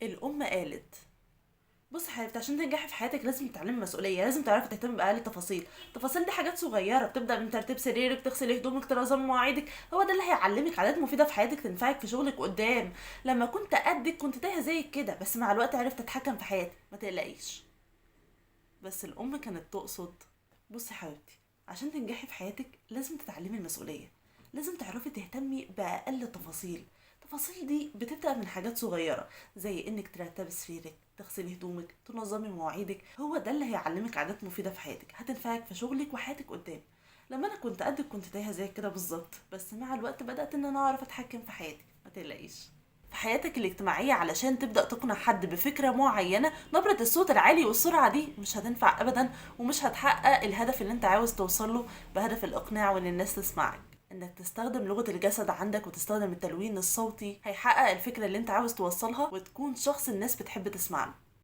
الام قالت: بص يا حبيبتي، عشان تنجحي في حياتك لازم تتعلمي مسؤوليه، لازم تعرفي تهتمي باقل التفاصيل. التفاصيل دي حاجات صغيره، بتبدا من ترتيب سريرك، تغسلي هدومك، تنظمي مواعيدك. هو ده اللي هيعلمك عادات مفيده في حياتك تنفعك في شغلك قدام. لما كنت قدك كنت تايهه زيك كده، بس مع الوقت عرفت اتحكم في حياتي، ما تقلقيش. بس الام كانت تقصد: بصي يا حبيبتي، عشان تنجحي في حياتك لازم تتعلمي المسؤوليه، لازم تعرفي تهتمي باقل التفاصيل. التفاصيل دي بتبدأ من حاجات صغيرة، زي انك ترتبي سريرك، تغسلي هدومك، تنظمي مواعيدك. هو ده اللي هيعلمك عادات مفيدة في حياتك هتنفعك في شغلك وحياتك قدام. لما انا كنت قدك كنت تايهة زي كده بالظبط، بس مع الوقت بدأت ان انا اعرف اتحكم في حياتي، ما تقلقيش. في حياتك الاجتماعية علشان تبدأ تقنع حد بفكرة معينة، نبرة الصوت العالي والسرعة دي مش هتنفع أبدا، ومش هتحقق الهدف اللي انت عاوز توصله بهدف الإقناع وإن الناس تسمعك. انك تستخدم لغة الجسد عندك وتستخدم التلوين الصوتي هيحقق الفكرة اللي انت عاوز توصلها، وتكون شخص الناس بتحب تسمع له.